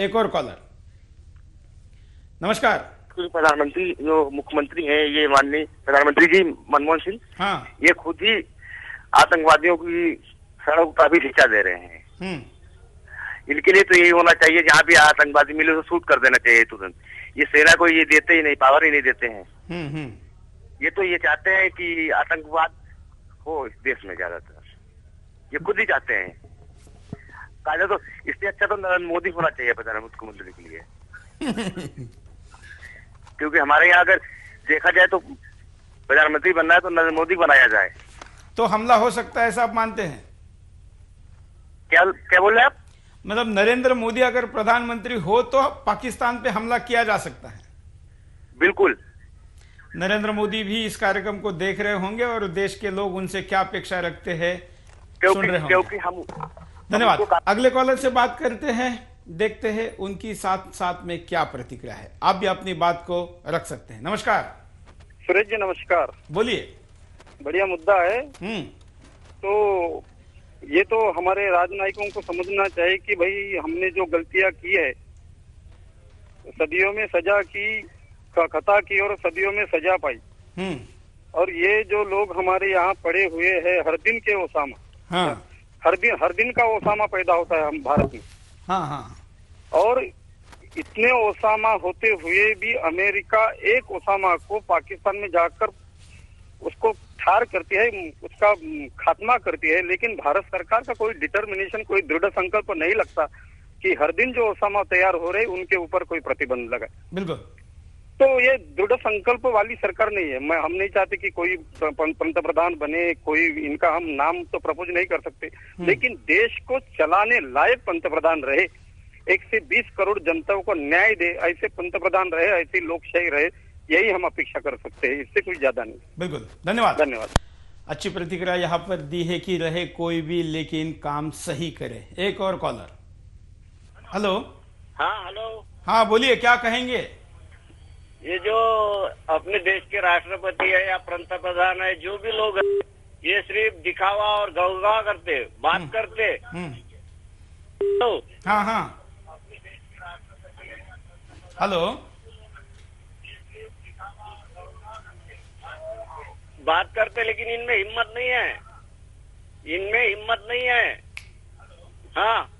एक और कॉलर। नमस्कार। प्रधानमंत्री जो मुख्यमंत्री हैं, ये माननीय प्रधानमंत्री जी मनमोहन सिंह, हाँ, ये खुद ही आतंकवादियों की सड़क पर भी खिंचा दे रहे हैं। इनके लिए तो यही होना चाहिए, जहाँ भी आतंकवादी मिले तो शूट कर देना चाहिए तुरंत। ये सेना को ये देते ही नहीं, पावर ही नहीं देते हैं। ये तो ये चाहते हैं कि आतंकवाद हो इस देश में ज्यादातर, ये खुद ही चाहते हैं। कायदा तो इससे अच्छा तो नरेंद्र मोदी होना चाहिए प्रधानमंत्री मुख्यमंत्री के लिए। क्योंकि हमारे यहाँ अगर देखा जाए तो प्रधानमंत्री बनना है तो नरेंद्र मोदी बनाया जाए तो हमला हो सकता है, ऐसा आप मानते हैं? क्या क्या बोल रहे हैं आप? मतलब नरेंद्र मोदी अगर प्रधानमंत्री हो तो पाकिस्तान पे हमला किया जा सकता है? बिल्कुल। नरेंद्र मोदी भी इस कार्यक्रम को देख रहे होंगे और देश के लोग उनसे क्या अपेक्षा रखते हैं सुन रहे होंगे। क्योंकि हम धन्यवाद। अगले कॉलर से बात करते हैं, देखते हैं उनकी साथ साथ में क्या प्रतिक्रिया है। आप भी अपनी बात को रख सकते हैं। नमस्कार सुरेश जी, नमस्कार। बोलिए। बढ़िया मुद्दा है। तो ये तो हमारे राजनयिकों को समझना चाहिए कि भाई हमने जो गलतियां की है, सदियों में सजा की, खता की और सदियों में सजा पाई। और ये जो लोग हमारे यहाँ पड़े हुए हैं, हर दिन के ओसामा, हाँ, हर दिन का ओसामा पैदा होता है हम भारत में। हाँ हाँ। और इतने ओसामा होते हुए भी अमेरिका एक ओसामा को पाकिस्तान में जाकर उसको ठार करती है, उसका खात्मा करती है। लेकिन भारत सरकार का कोई डिटर्मिनेशन, कोई दृढ़ संकल्प नहीं लगता कि हर दिन जो ओसामा तैयार हो रहे उनके ऊपर कोई प्रतिबंध लगाए। बिल्कुल। तो ये दृढ़ संकल्प वाली सरकार नहीं है। हम नहीं चाहते कि कोई पंतप्रधान बने, कोई इनका हम नाम तो प्रपोज नहीं कर सकते, लेकिन देश को चलाने लायक पंतप्रधान रहे, 1 से 20 करोड़ जनता को न्याय दे, ऐसे पंतप्रधान रहे, ऐसी लोकशाही रहे, यही हम अपेक्षा कर सकते हैं, इससे कुछ ज्यादा नहीं। बिल्कुल, धन्यवाद। धन्यवाद। अच्छी प्रतिक्रिया यहाँ पर दी है कि रहे कोई भी लेकिन काम सही करे। एक और कॉलर। हेलो। हाँ हेलो। हाँ बोलिए, क्या कहेंगे? ये जो अपने देश के राष्ट्रपति है या पंतप्रधान है, जो भी लोग हैं, ये सिर्फ दिखावा और गौगा करते, बात करते। तो हाँ हाँ। हेलो। बात करते लेकिन इनमें हिम्मत नहीं है, इनमें हिम्मत नहीं है। हाँ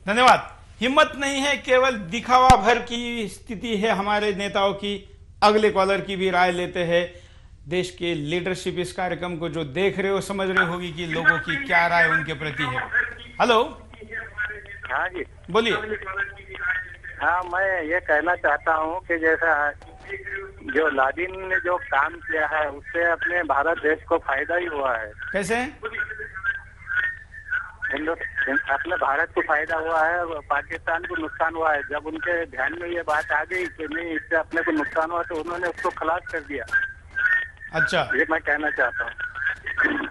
धन्यवाद। हिम्मत नहीं है, केवल दिखावा भर की स्थिति है हमारे नेताओं की। अगले कॉलर की भी राय लेते हैं। देश के लीडरशिप इस कार्यक्रम को जो देख रहे हो समझ रहे होगी कि लोगों की क्या राय उनके प्रति है। हेलो। हाँ जी बोलिए। हाँ, मैं ये कहना चाहता हूँ कि जैसा जो लादेन ने जो काम किया है उससे अपने भारत देश को फायदा ही हुआ है। कैसे? अपने भारत को फायदा हुआ है, पाकिस्तान को नुकसान हुआ है। जब उनके ध्यान में ये बात आ गई कि नहीं, इससे अपने को नुकसान हुआ, तो उन्होंने उसको खलास कर दिया। अच्छा, ये मैं कहना चाहता हूँ।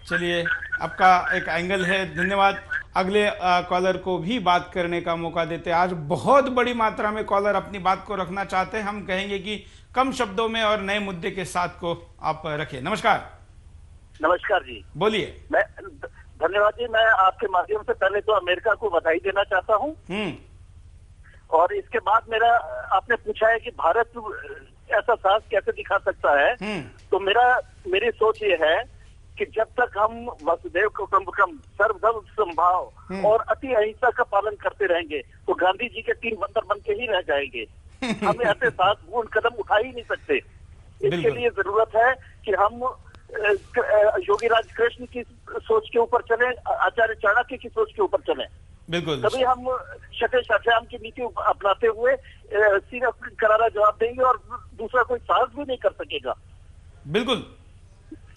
चलिए, आपका एक एंगल है, धन्यवाद। अगले कॉलर को भी बात करने का मौका देते हैं। आज बहुत बड़ी मात्रा में कॉलर अपनी बात को रखना चाहते हैं। हम कहेंगे कि कम शब्दों में और नए मुद्दे के साथ को आप रखें। नमस्कार। नमस्कार जी, बोलिए। मैं धन्यवाद जी। मैं आपके माध्यम से पहले तो अमेरिका को बधाई देना चाहता हूँ, और इसके बाद मेरा, आपने पूछा है कि भारत ऐसा साहस कैसे दिखा सकता है, तो मेरी सोच ये है कि जब तक हम वसुधैव कुटुंबकम, सर्वधर्म समभाव और अति अहिंसा का पालन करते रहेंगे तो गांधी जी के 3 बंदर बन के ही रह जाएंगे। हमें ऐसे साहसपूर्ण कदम उठा ही नहीं सकते। इसके लिए जरूरत है कि हम योगीराज कृष्ण की सोच के ऊपर चले, आचार्य चाणक्य की सोच के ऊपर चले। बिल्कुल। तभी हम शटे शाश्याम की नीति अपनाते हुए सीधा करारा जवाब देंगे और दूसरा कोई साहस भी नहीं कर सकेगा। बिल्कुल,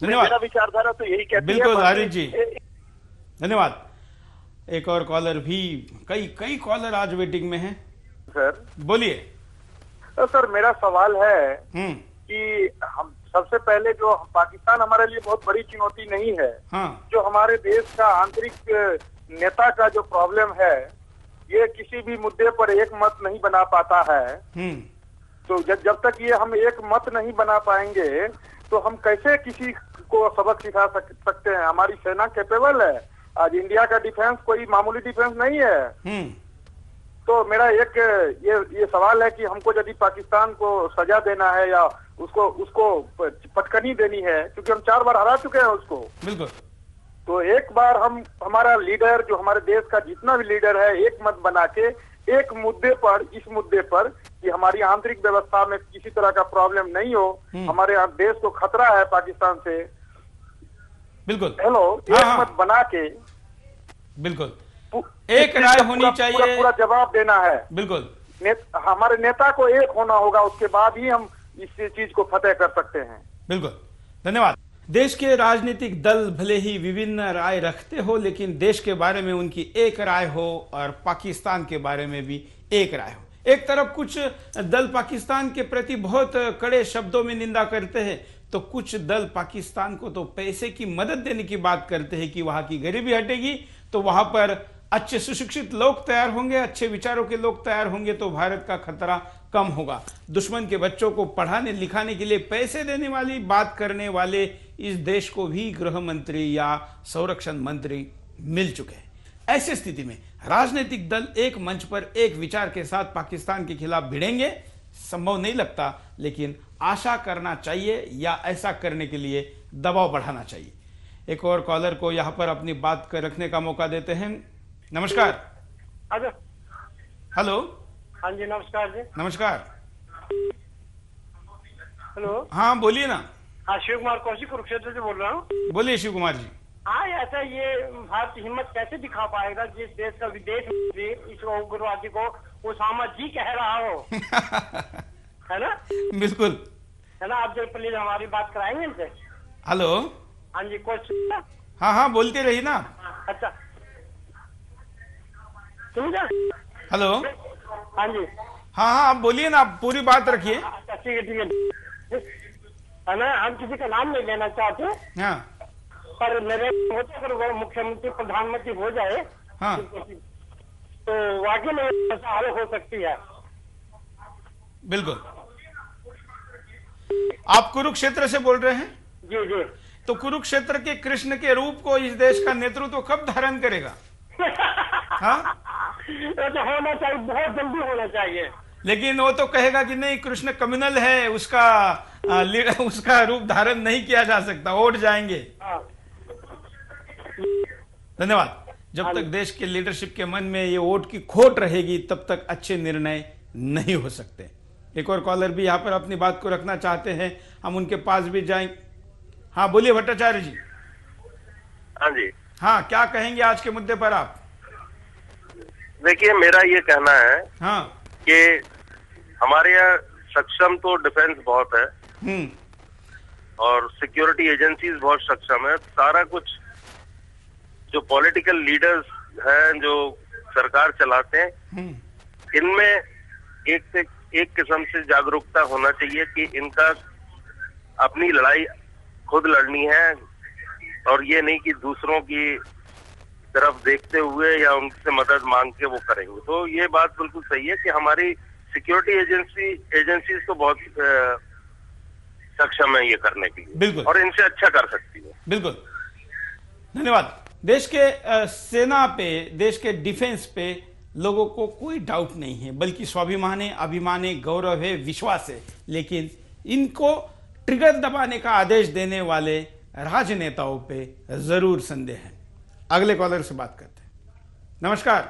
धन्यवाद। मेरा विचारधारा तो यही कहती है। बिल्कुल हरीश जी, धन्यवाद। एक और कॉलर भी, कई कॉलर आज वेटिंग में हैं। सर बोलिए। तो सर मेरा सवाल है कि हम सबसे पहले, जो पाकिस्तान हमारे लिए बहुत बड़ी चुनौती नहीं है, जो हमारे देश का आंतरिक नेता का जो प्रॉब्लम है, ये किसी भी मुद्दे पर एक मत नहीं बना पाता है। तो जब तक ये हम एक मत नहीं बना पाएंगे तो हम कैसे किसी को सबक सिखा सकते हैं? हमारी सेना कैपेबल है। आज इंडिया का डिफेंस कोई मामूली डिफेंस नहीं है। तो मेरा एक ये सवाल है कि हमको यदि पाकिस्तान को सजा देना है या उसको पटकनी देनी है, क्योंकि हम 4 बार हरा चुके हैं उसको। बिल्कुल। तो एक बार हमारा लीडर, जो हमारे देश का जितना भी लीडर है, एक मत बना के एक मुद्दे पर, इस मुद्दे पर कि हमारी आंतरिक व्यवस्था में किसी तरह का प्रॉब्लम नहीं हो, हमारे यहाँ देश को खतरा है पाकिस्तान से। बिल्कुल। हेलो, एक मत बना के बिल्कुल एक राय होनी चाहिए, पूरा जवाब देना है। बिल्कुल। हमारे नेता को एक होना होगा, उसके बाद ही हम इस चीज को फतेह कर सकते हैं। बिल्कुल, धन्यवाद। देश के राजनीतिक दल भले ही विभिन्न राय रखते हो, लेकिन देश के बारे में उनकी एक राय हो और पाकिस्तान के बारे में भी एक राय हो। एक तरफ कुछ दल पाकिस्तान के प्रति बहुत कड़े शब्दों में निंदा करते हैं, तो कुछ दल पाकिस्तान को तो पैसे की मदद देने की बात करते हैं कि वहां की गरीबी हटेगी तो वहां पर अच्छे सुशिक्षित लोग तैयार होंगे, अच्छे विचारों के लोग तैयार होंगे तो भारत का खतरा कम होगा। दुश्मन के बच्चों को पढ़ाने लिखाने के लिए पैसे देने वाली बात करने वाले इस देश को भी गृह मंत्री या संरक्षण मंत्री मिल चुके हैं। ऐसी स्थिति में राजनीतिक दल एक मंच पर एक विचार के साथ पाकिस्तान के खिलाफ भिड़ेंगे, संभव नहीं लगता, लेकिन आशा करना चाहिए या ऐसा करने के लिए दबाव बढ़ाना चाहिए। एक और कॉलर को यहां पर अपनी बात कर रखने का मौका देते हैं। नमस्कार। हेलो। हाँ जी, नमस्कार जी। नमस्कार। हेलो। हाँ बोलिए ना। हाँ, शिव कुमार कौशिक कुरुक्षेत्र से बोल रहा हूँ। बोलिए शिव कुमार जी। हाँ, ऐसा ये भारत हिम्मत कैसे दिखा पाएगा जिस देश का विदेश मंत्री इस उग्रवादी को उसामा जी कह रहा हो। है ना? बिल्कुल है ना। आप जब प्लीज हमारी बात कराएंगे इनसे। हेलो। हाँ जी, कुछ। हाँ बोलते रहिए ना। अच्छा, समझा। हेलो। हाँ जी। हाँ आप बोलिए ना, आप पूरी बात रखिए। अच्छा, ठीक है ना। हम किसी का नाम नहीं लेना चाहते। हाँ। पर मेरे होते अगर वो मुख्यमंत्री प्रधानमंत्री हो जाए, हाँ, तो वाकई में ऐसा हाल हो सकती है। बिल्कुल। आप कुरुक्षेत्र से बोल रहे हैं? जी जी। तो कुरुक्षेत्र के कृष्ण के रूप को इस देश का नेतृत्व कब धारण करेगा? हाँ? तो होना चाहिए, बहुत जल्दी होना चाहिए। लेकिन वो तो कहेगा कि नहीं, कृष्ण कम्युनल है, उसका रूप धारण नहीं किया जा सकता, वोट जाएंगे। धन्यवाद। जब तक देश के लीडरशिप के मन में ये वोट की खोट रहेगी तब तक अच्छे निर्णय नहीं हो सकते। एक और कॉलर भी यहाँ पर अपनी बात को रखना चाहते हैं, हम उनके पास भी जाएं। हाँ बोलिए भट्टाचार्य जी। हाँ जी। हाँ, क्या कहेंगे आज के मुद्दे पर आप? देखिए, मेरा ये कहना है हाँ कि हमारे यहाँ सक्षम तो डिफेंस बहुत है और सिक्योरिटी एजेंसीज बहुत सक्षम है। सारा कुछ जो पॉलिटिकल लीडर्स हैं, जो सरकार चलाते हैं, इनमें एक किस्म से जागरूकता होना चाहिए कि इनका अपनी लड़ाई खुद लड़नी है और ये नहीं कि दूसरों की तरफ देखते हुए या उनसे मदद मांग के वो करेंगे। तो ये बात बिल्कुल सही है कि हमारी सिक्योरिटी एजेंसीज तो बहुत सक्षम है ये करने के लिए। बिल्कुल। और इनसे अच्छा कर सकती है। बिल्कुल, धन्यवाद। देश के सेना पे, देश के डिफेंस पे लोगों को कोई डाउट नहीं है, बल्कि स्वाभिमान है, अभिमान है, गौरव है, विश्वास है। लेकिन इनको ट्रिगर दबाने का आदेश देने वाले राजनेताओं पे जरूर संदेह है। अगले कॉलर से बात करते हैं। नमस्कार।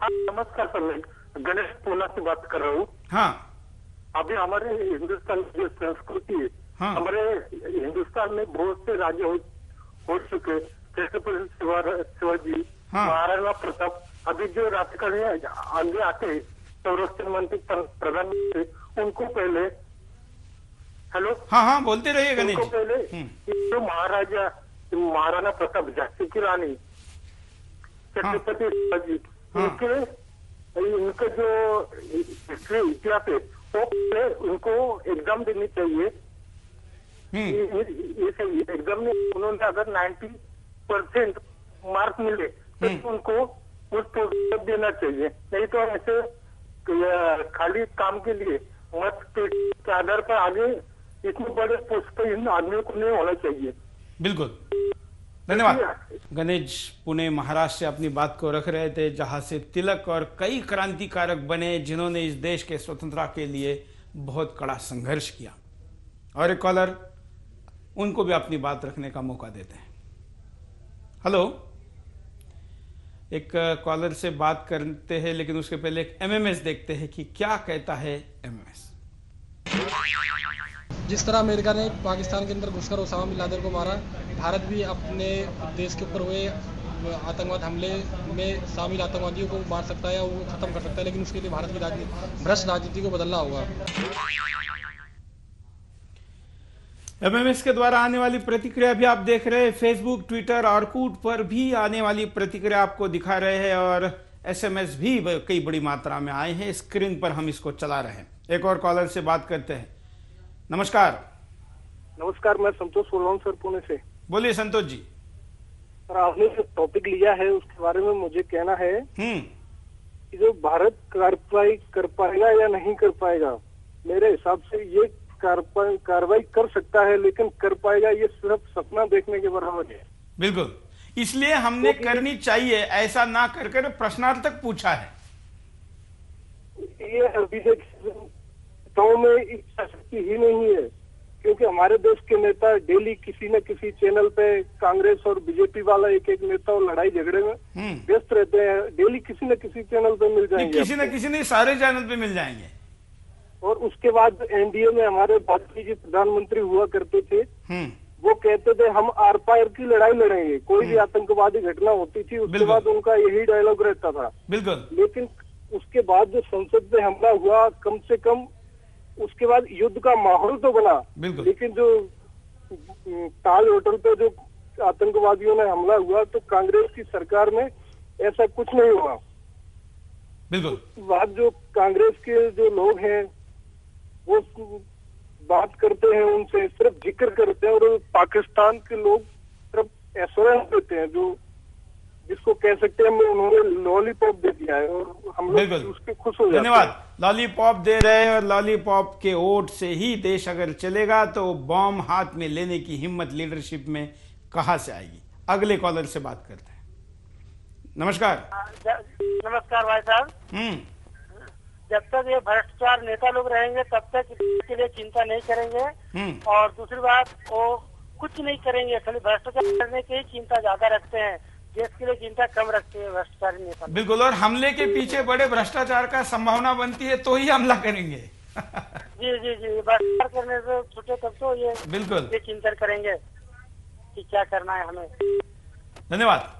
हाँ, नमस्कार सर, मैं गणेश पूना से बात कर रहा हूँ। हाँ। अभी हमारे हिंदुस्तान की संस्कृति है, हाँ। हमारे हिंदुस्तान में बहुत से राजे हो चुके, छत्रपति शिवाजी, हाँ। महाराणा प्रताप। अभी जो राजकारणी आगे आते संरक्षण मंत्री, प्रधानमंत्री, उनको पहले, हेलो, हाँ बोलते रहिए गणेश उनको जी। पहले जो महाराणा प्रताप, झांसी की रानी, छत्रपति शिवाजी, इनके जो हिस्ट्री, इतिहास है, वो पहले उनको एग्जाम देनी चाहिए। एग्जाम में उन्होंने अगर 90% मार्क मिले तो उनको उस पोस्ट देना चाहिए। नहीं तो ऐसे खाली काम के लिए मत के आधार पर आगे इतने बड़े पोस्ट पर इन आदमियों को नहीं होना चाहिए। बिल्कुल, धन्यवाद। गणेश पुणे महाराष्ट्र से अपनी बात को रख रहे थे, जहां से तिलक और कई क्रांतिकारक बने जिन्होंने इस देश के स्वतंत्रता के लिए बहुत कड़ा संघर्ष किया। और एक कॉलर, उनको भी अपनी बात रखने का मौका देते हैं। हेलो, एक कॉलर से बात करते हैं, लेकिन उसके पहले एक एमएमएस देखते हैं कि क्या कहता है एमएमएस। जिस तरह अमेरिका ने पाकिस्तान के अंदर घुसकर ओसामा बिन लादेन को मारा, भारत भी अपने देश के ऊपर हुए आतंकवाद हमले में शामिल आतंकवादियों को मार सकता है या वो खत्म कर सकता है, लेकिन उसके लिए भारत की भ्रष्ट राजनीति को बदलना होगा। एमएमएस के द्वारा आने वाली प्रतिक्रिया भी आप देख रहे हैं। फेसबुक, ट्विटर और कूट पर भी आने वाली प्रतिक्रिया आपको दिखा रहे हैं और एसएमएस भी कई बड़ी मात्रा में आए हैं। स्क्रीन पर हम इसको चला रहे हैं। एक और कॉलर से बात करते हैं। नमस्कार। नमस्कार, मैं संतोष बोल रहा हूँ सर, पुणे से। बोलिए संतोष जी। सर, आपने जो टॉपिक लिया है उसके बारे में मुझे कहना है कि जो भारत कार्रवाई कर पाएगा या नहीं कर पाएगा, मेरे हिसाब से ये कार्रवाई कर सकता है, लेकिन कर पाएगा ये सिर्फ सपना देखने के बराबर है। बिल्कुल, इसलिए हमने करनी चाहिए, ऐसा ना कर प्रश्नार्थक पूछा है। ये अभी गाँव में इच्छा शक्ति ही नहीं है, क्योंकि हमारे देश के नेता डेली किसी न किसी चैनल पे कांग्रेस और बीजेपी वाला एक नेता और लड़ाई झगड़े में व्यस्त रहते हैं। डेली किसी न किसी चैनल पे मिल जाएंगे, किसी न किसी नहीं, सारे चैनल पे मिल जाएंगे। और उसके बाद एनडीए में हमारे वाजपेयी जी प्रधानमंत्री हुआ करते थे, वो कहते थे हम आर पार की लड़ाई लड़ेंगे। कोई भी आतंकवादी घटना होती थी उसके बाद उनका यही डायलॉग रहता था। बिल्कुल। लेकिन उसके बाद जो संसद में हमला हुआ, कम से कम उसके बाद युद्ध का माहौल तो बना, लेकिन जो ताज होटल पे जो आतंकवादियों ने हमला हुआ तो कांग्रेस की सरकार में ऐसा कुछ नहीं हुआ। बिल्कुल। बात जो कांग्रेस के जो लोग हैं वो बात करते हैं, उनसे सिर्फ जिक्र करते हैं, और पाकिस्तान के लोग सिर्फ एश्योरेंस देते हैं, जो जिसको कह सकते हैं उन्होंने लॉलीपॉप दे दिया है और हम लोग उसके खुश हो जाते हैं। धन्यवाद। लॉलीपॉप दे रहे हैं और लॉलीपॉप के वोट से ही देश अगर चलेगा तो बॉम्ब हाथ में लेने की हिम्मत लीडरशिप में कहां से आएगी। अगले कॉलर से बात करते हैं। नमस्कार। नमस्कार भाई साहब। जब तक ये भ्रष्टाचार नेता लोग रहेंगे तब तक इसके लिए चिंता नहीं करेंगे, और दूसरी बात वो कुछ नहीं करेंगे, खाली भ्रष्टाचार करने की ही चिंता ज्यादा रखते हैं, देश के लिए चिंता कम रखते हैं भ्रष्टाचारी नेता। बिल्कुल, और हमले के पीछे बड़े भ्रष्टाचार का संभावना बनती है तो ही हमला करेंगे। जी जी जी, भ्रष्टाचार करने से छूटे तब तो ये बिल्कुल ये चिंतन करेंगे कि क्या करना है हमें। धन्यवाद।